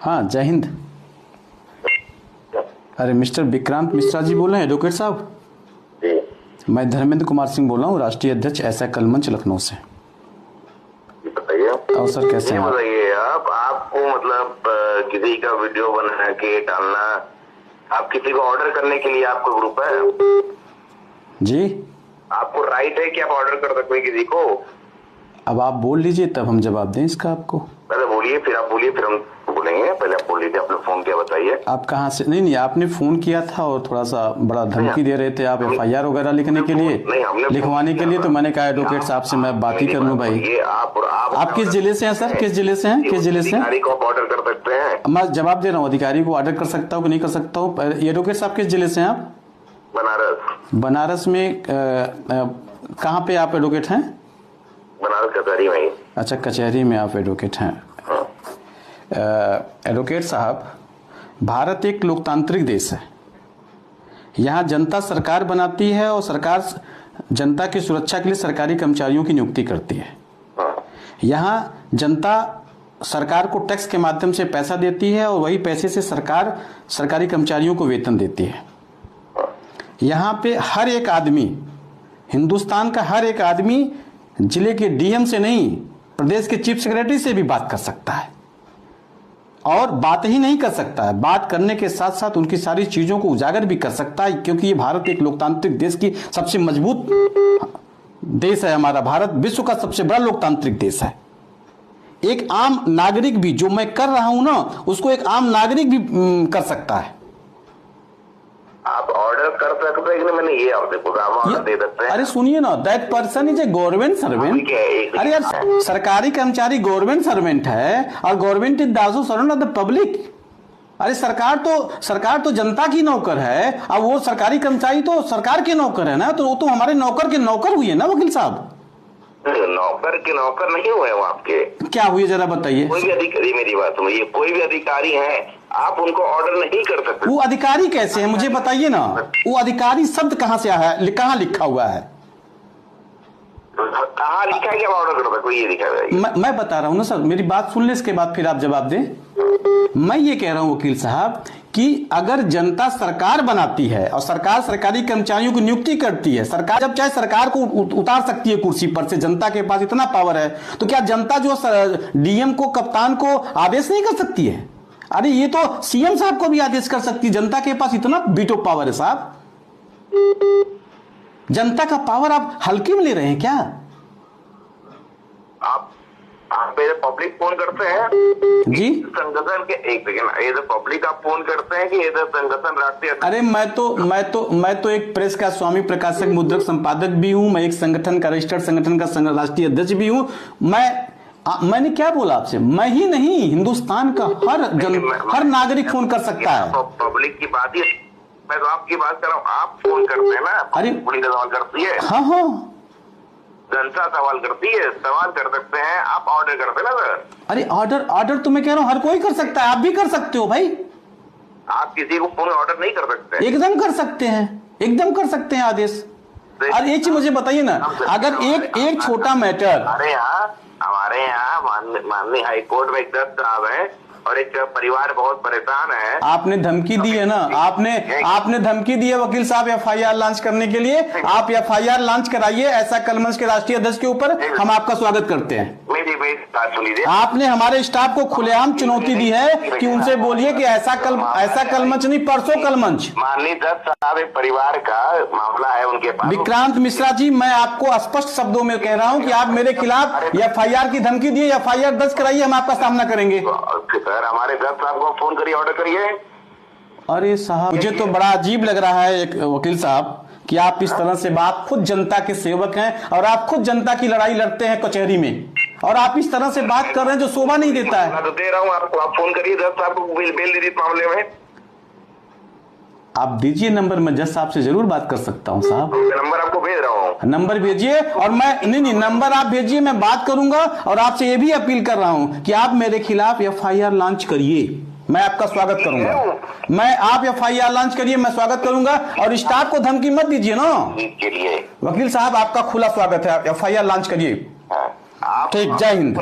हाँ, जय हिंद। अरे मिस्टर विक्रांत मिश्रा जी बोल रहे हैं, एडवोकेट साहब? मैं धर्मेंद्र कुमार सिंह बोल रहा हूँ, राष्ट्रीय अध्यक्ष ऐसा कल मंच लखनऊ से। बताइए। और सर कैसे हैं? बताइए आपको मतलब किसी का वीडियो बना के डालना, आप किसी को ऑर्डर करने के लिए आपका ग्रुप है जी? आपको राइट है कि आप ऑर्डर कर सकते हैं किसी को? अब आप बोल लीजिए तब हम जवाब दें इसका आपको। पहले बोलिए, फिर आप बोलिए, फिर हम बोलेंगे। पहले आप बोल लीजिए, आपने फोन किया, बताइए। आप कहाँ से? नहीं, आपने फोन किया था और थोड़ा सा बड़ा धमकी दे रहे थे आप FIR वगैरह लिखने के लिए, लिखवाने के लिए। तो मैंने कहा एडवोकेट साहब से मैं बात ही कर लूं भाई। ये आप किस जिले से हैं सर? किस जिले से हैं? किस जिले से? अधिकारी को ऑर्डर कर सकते हैं? मैं जवाब दे रहा हूँ, अधिकारी को ऑर्डर कर सकता हूँ कि नहीं कर सकता हूँ। एडवोकेट साहब किस जिले से हैं आप? बनारस। बनारस में कहाँ पे आप एडवोकेट हैं? बनारस कचहरी में। अच्छा, कचहरी में आप एडवोकेट हैं। एडवोकेट साहब, भारत एक लोकतांत्रिक देश है। यहाँ जनता सरकार बनाती है और सरकार जनता की सुरक्षा के लिए सरकारी कर्मचारियों की नियुक्ति करती है। यहाँ जनता सरकार को टैक्स के माध्यम से पैसा देती है और वही पैसे से सरकार सरकारी कर्मचारियों को वेतन देती है। यहाँ पे हर एक आदमी, हिंदुस्तान का हर एक आदमी जिले के DM से नहीं, प्रदेश के चीफ सेक्रेटरी से भी बात कर सकता है। और बात ही नहीं कर सकता है, बात करने के साथ साथ उनकी सारी चीजों को उजागर भी कर सकता है, क्योंकि ये भारत एक लोकतांत्रिक देश की सबसे मजबूत देश है। हमारा भारत विश्व का सबसे बड़ा लोकतांत्रिक देश है। एक आम नागरिक भी, जो मैं कर रहा हूं ना, उसको एक आम नागरिक भी कर सकता है। आप ऑर्डर कर सकते हैं कि नहीं? मैंने ये आपसे पूछा, आप ऑर्डर दे सकते हैं? अरे सुनिए ना, that person is a government servant. अरे यार, सरकारी कर्मचारी गवर्नमेंट सर्वेंट है और government is also servant of the public. अरे सरकार तो जनता की नौकर है और वो सरकारी कर्मचारी तो सरकार के नौकर है ना। तो वो तो हमारे नौकर के नौकर हुए ना वकील साहब। नौकर के नौकर नहीं हुए वो आपके। क्या हुए जरा बताइए। कोई भी अधिकारी, मेरी बात सुनिए, कोई भी अधिकारी है, आप उनको ऑर्डर नहीं कर सकते। वो अधिकारी कैसे है मुझे बताइए ना। वो अधिकारी शब्द कहाँ से आया है, कहाँ लिखा हुआ है? कहाँ लिखा है कि आप ऑर्डर कर सकते? ये लिखा है। मैं बता रहा हूँ ना सर, मेरी बात सुन ले, इसके बाद फिर आप जवाब दें। मैं ये कह रहा हूँ वकील साहब कि अगर जनता सरकार बनाती है और सरकार सरकारी कर्मचारियों की नियुक्ति करती है, सरकार जब चाहे सरकार को उतार सकती है कुर्सी पर से, जनता के पास इतना पावर है, तो क्या जनता जो DM को, कप्तान को आदेश नहीं कर सकती है? अरे ये तो CM साहब को भी आदेश कर सकती है। जनता के पास इतना वीटो पावर है साहब। जनता का पावर आप हल्के में ले रहे हैं क्या? आप पब्लिक फोन करते हैं जी? संगठन के, एक सेकेंड, ये पब्लिक आप फोन करते हैं कि ये संगठन राष्ट्रीय? अरे मैं तो एक प्रेस का स्वामी प्रकाशक मुद्रक संपादक भी हूं। मैं एक संगठन का, रजिस्टर्ड संगठन का राष्ट्रीय अध्यक्ष भी हूं। मैंने क्या बोला आपसे? मैं ही नहीं, हिंदुस्तान का हर नागरिक फोन कर सकता है। पब्लिक की बात ही, मैं तो आपकी बात कर रहा हूँ। आप फोन करते हैं ना, अरे पुलिस सवाल करती है। हाँ, जनता सवाल करती है, सवाल कर सकते हैं, आप ऑर्डर करते हैं ना सर। अरे ऑर्डर तो मैं कह रहा हूँ हर कोई कर सकता है, आप भी कर सकते हो भाई। आप किसी को फोन ऑर्डर नहीं कर सकते? एकदम कर सकते हैं, एकदम कर सकते हैं आदेश। और एक चीज मुझे बताइए ना, अगर एक छोटा मैटर, हमारे यहाँ माननीय हाईकोर्ट में एक जज साहब है और एक परिवार बहुत परेशान है। आपने धमकी दी है ना, आपने धमकी दी है वकील साहब FIR लॉन्च करने के लिए। आप FIR लॉन्च कराइए ऐसा कल मंच के राष्ट्रीय अध्यक्ष के ऊपर, हम आपका स्वागत करते हैं। मेरी बात सुनिए। आपने हमारे स्टाफ को खुलेआम चुनौती दी है कि उनसे बोलिए कि ऐसा कल मंच नहीं, परसों कल मंच। माननीय जज साहब, एक परिवार का मामला है उनके पास। विक्रांत मिश्रा जी, मैं आपको स्पष्ट शब्दों में कह रहा हूँ कि आप मेरे खिलाफ FIR की धमकी दिए, FIR दर्ज कराइए, हम आपका सामना करेंगे। सर, हमारे जज साहब को फोन करिए, ऑर्डर करिए। अरे साहब, मुझे तो बड़ा अजीब लग रहा है एक वकील साहब कि आप इस तरह से बात, खुद जनता के सेवक हैं और आप खुद जनता की लड़ाई लड़ते हैं कचहरी में, और आप इस तरह से बात कर रहे हैं जो शोभा नहीं देता है। मैं तो दे रहा हूँ आपको, आप फोन करिए जज साहब को, बेल दीजिए इस मामले में। आप दीजिए नंबर, मैं जज साहब से जरूर बात कर सकता हूँ साहब। नंबर आपको भेज रहा हूँ, नंबर भेजिए। और मैं नहीं, नंबर आप भेजिए, मैं बात करूंगा। और आपसे ये भी अपील कर रहा हूँ कि आप मेरे खिलाफ FIR लॉन्च करिए, मैं आपका स्वागत करूंगा। आप FIR लॉन्च करिए, मैं स्वागत करूंगा। और स्टाफ को धमकी मत दीजिए ना। वकील साहब, आपका खुला स्वागत है, FIR लॉन्च करिए। ठीक, जय हिंद।